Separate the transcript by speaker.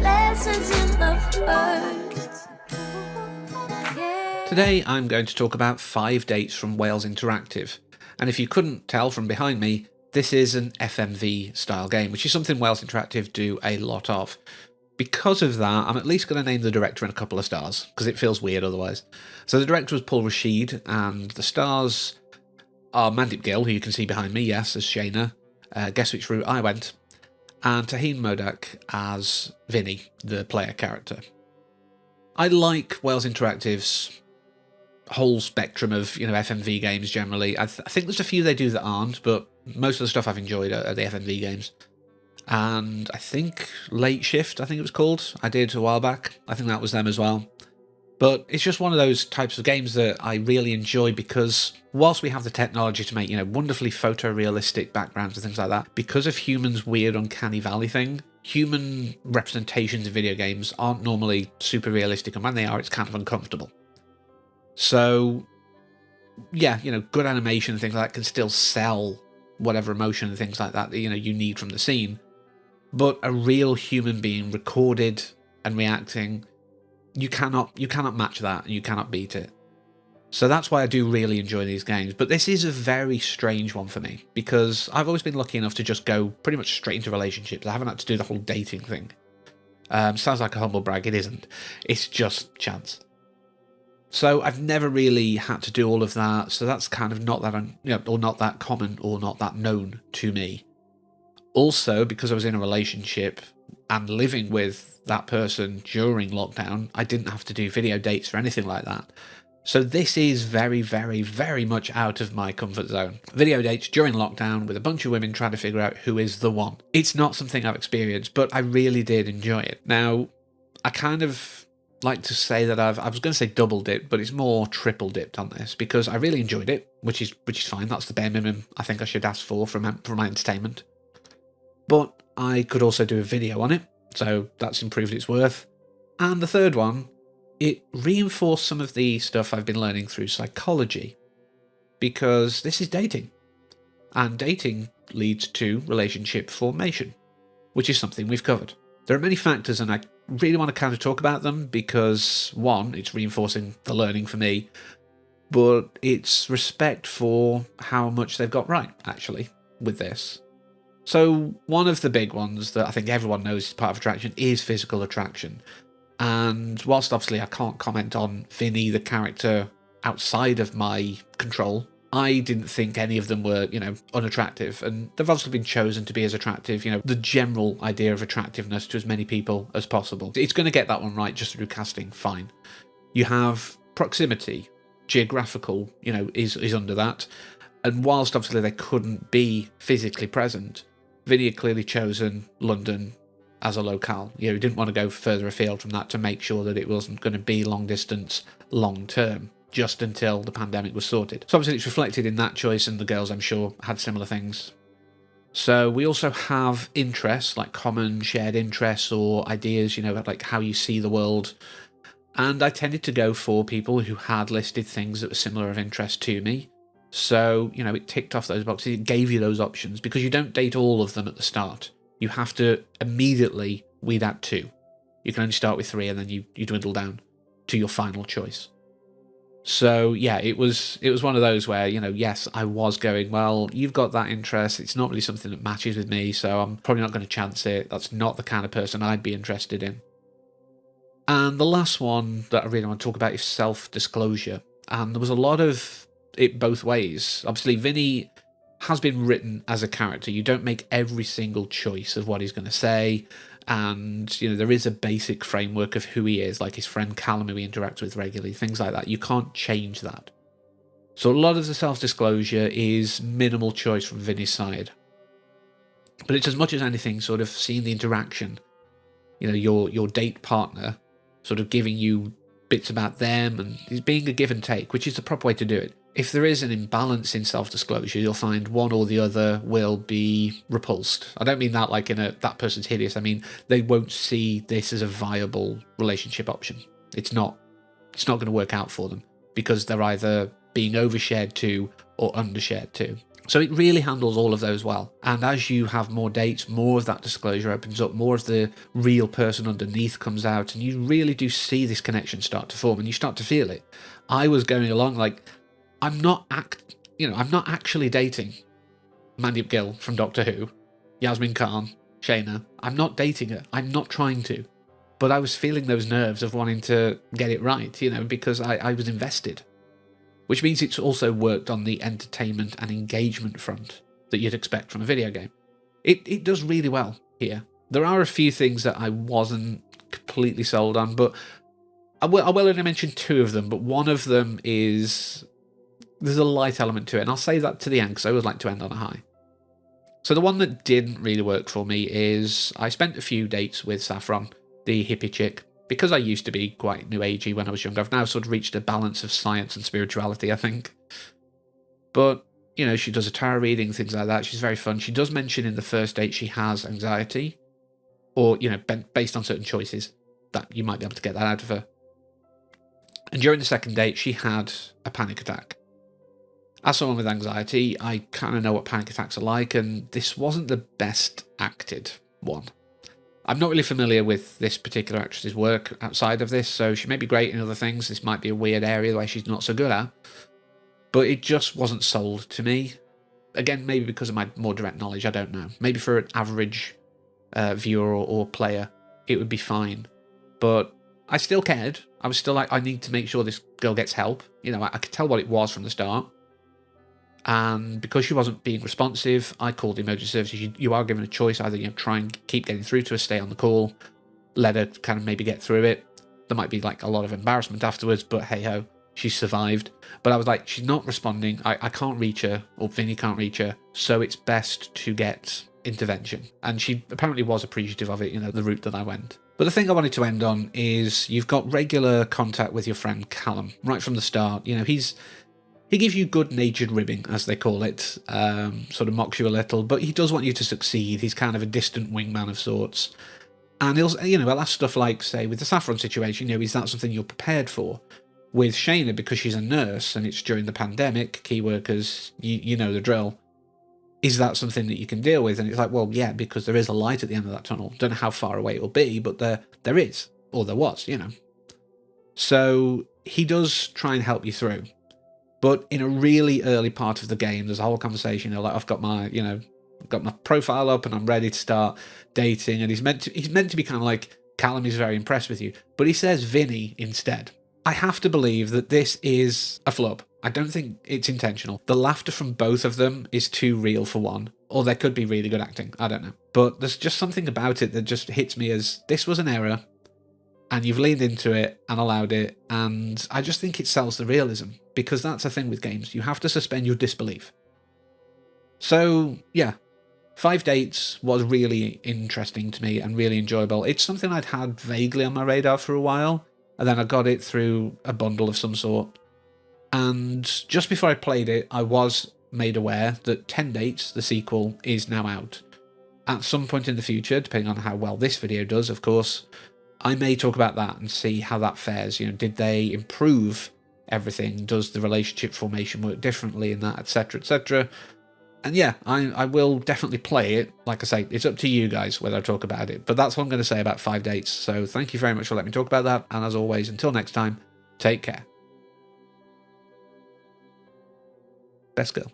Speaker 1: lessons in love hurt. Yeah.
Speaker 2: Today I'm going to talk about 5 dates from Wales Interactive, and if you couldn't tell from behind me, this is an FMV style game, which is something Wales Interactive do a lot of. Because of that, I'm at least going to name the director in a couple of stars, because it feels weird otherwise. So the director was Paul Rashid, and the stars are Mandip Gill, who you can see behind me, yes, as Shayna, Guess Which Route I Went, and Taheen Modak as Vinny, the player character. I like Wales Interactive's whole spectrum of FMV games generally. I think there's a few they do that aren't, but most of the stuff I've enjoyed are the FMV games. And I think Late Shift, I think it was called, I did a while back. I think that was them as well. But it's just one of those types of games that I really enjoy because whilst we have the technology to make, wonderfully photorealistic backgrounds and things like that, because of humans' weird uncanny valley thing, human representations in video games aren't normally super realistic, and when they are, it's kind of uncomfortable. So, yeah, good animation and things like that can still sell whatever emotion and things like that you need from the scene. But a real human being recorded and reacting, you cannot match that, and you cannot beat it. So that's why I do really enjoy these games. But this is a very strange one for me, because I've always been lucky enough to just go pretty much straight into relationships. I haven't had to do the whole dating thing. Sounds like a humble brag, it isn't. It's just chance. So I've never really had to do all of that, so that's kind of not that, or not that common, or not that known to me. Also, because I was in a relationship and living with that person during lockdown, I didn't have to do video dates or anything like that. So this is very, very, very much out of my comfort zone. Video dates during lockdown with a bunch of women trying to figure out who is the one. It's not something I've experienced, but I really did enjoy it. Now, I kind of like to say that I was going to say double dipped, but it's more triple dipped on this because I really enjoyed it, which is fine. That's the bare minimum I think I should ask for my entertainment. But I could also do a video on it, so that's improved its worth. And the third one, it reinforced some of the stuff I've been learning through psychology, because this is dating, and dating leads to relationship formation, which is something we've covered. There are many factors, and I really want to kind of talk about them because, one, it's reinforcing the learning for me, but it's respect for how much they've got right, actually, with this. So one of the big ones that I think everyone knows is part of attraction is physical attraction. And whilst obviously I can't comment on Vinny, the character, outside of my control, I didn't think any of them were, unattractive. And they've obviously been chosen to be as attractive, the general idea of attractiveness to as many people as possible. It's going to get that one right just through casting, fine. You have proximity, geographical, is under that. And whilst obviously they couldn't be physically present, Vinny had clearly chosen London as a locale. He didn't want to go further afield from that to make sure that it wasn't going to be long distance, long term, just until the pandemic was sorted. So obviously it's reflected in that choice, and the girls, I'm sure, had similar things. So we also have interests, like common shared interests or ideas, like how you see the world. And I tended to go for people who had listed things that were similar of interest to me. So, it ticked off those boxes, it gave you those options, because you don't date all of them at the start. You have to immediately weed out 2. You can only start with 3, and then you dwindle down to your final choice. So, yeah, it was one of those where, yes, I was going, well, you've got that interest, it's not really something that matches with me, so I'm probably not going to chance it. That's not the kind of person I'd be interested in. And the last one that I really want to talk about is self-disclosure. And there was a lot of it both ways. Obviously, Vinny has been written as a character. You don't make every single choice of what he's going to say, and there is a basic framework of who he is, like his friend Callum, who he interacts with regularly, things like that. You can't change that. So a lot of the self-disclosure is minimal choice from Vinny's side, but it's as much as anything sort of seeing the interaction, your date partner sort of giving you bits about them, and it's being a give and take, which is the proper way to do it. If there is an imbalance in self-disclosure, you'll find one or the other will be repulsed. I don't mean that like in that person's hideous. I mean, they won't see this as a viable relationship option. It's not going to work out for them because they're either being overshared to or undershared to. So it really handles all of those well. And as you have more dates, more of that disclosure opens up, more of the real person underneath comes out, and you really do see this connection start to form, and you start to feel it. I was going along like, I'm not actually dating Mandyp Gill from Doctor Who, Yasmin Khan, Shayna. I'm not dating her. I'm not trying to. But I was feeling those nerves of wanting to get it right, because I was invested. Which means it's also worked on the entertainment and engagement front that you'd expect from a video game. It does really well here. There are a few things that I wasn't completely sold on, but I will only mention two of them, but one of them is there's a light element to it, and I'll say that to the end because I always like to end on a high. So the one that didn't really work for me is I spent a few dates with Saffron, the hippie chick. Because I used to be quite new agey when I was younger, I've now sort of reached a balance of science and spirituality, I think. But, she does a tarot reading, things like that. She's very fun. She does mention in the first date she has anxiety, or, based on certain choices, that you might be able to get that out of her. And during the second date, she had a panic attack. As someone with anxiety, I kind of know what panic attacks are like, and this wasn't the best acted one. I'm not really familiar with this particular actress's work outside of this, so she may be great in other things. This might be a weird area where she's not so good at. But it just wasn't sold to me. Again, maybe because of my more direct knowledge, I don't know. Maybe for an average viewer or player, it would be fine. But I still cared. I was still like, I need to make sure this girl gets help. I could tell what it was from the start. And because she wasn't being responsive, I called the emergency services. You are given a choice, either try and keep getting through to her, stay on the call, let her kind of maybe get through it. There might be like a lot of embarrassment afterwards, but hey ho, she survived. But I was like, she's not responding. I can't reach her, or Vinny can't reach her, so it's best to get intervention. And she apparently was appreciative of it, the route that I went. But the thing I wanted to end on is you've got regular contact with your friend Callum right from the start. He gives you good-natured ribbing, as they call it, sort of mocks you a little, but he does want you to succeed. He's kind of a distant wingman of sorts. And he'll ask stuff like, say, with the Saffron situation, is that something you're prepared for? With Shayna, because she's a nurse and it's during the pandemic, key workers, you know the drill. Is that something that you can deal with? And it's like, well, yeah, because there is a light at the end of that tunnel. Don't know how far away it will be, but there is, or there was, So he does try and help you through. But in a really early part of the game, there's a whole conversation. Like, I've got my, got my profile up and I'm ready to start dating. And he's meant to be kind of like, Callum is very impressed with you, but he says Vinny instead. I have to believe that this is a flub. I don't think it's intentional. The laughter from both of them is too real for one, or there could be really good acting. I don't know, but there's just something about it that just hits me as this was an error. And you've leaned into it and allowed it, and I just think it sells the realism, because that's the thing with games. You have to suspend your disbelief. So, yeah, 5 Dates was really interesting to me and really enjoyable. It's something I'd had vaguely on my radar for a while, and then I got it through a bundle of some sort. And just before I played it, I was made aware that 10 Dates, the sequel, is now out. At some point in the future, depending on how well this video does, of course, I may talk about that and see how that fares. Did they improve everything? Does the relationship formation work differently in that, etc., etc.? And yeah, I will definitely play it. Like I say, it's up to you guys whether I talk about it. But that's what I'm going to say about 5 Dates. So thank you very much for letting me talk about that. And as always, until next time, take care. Best girl.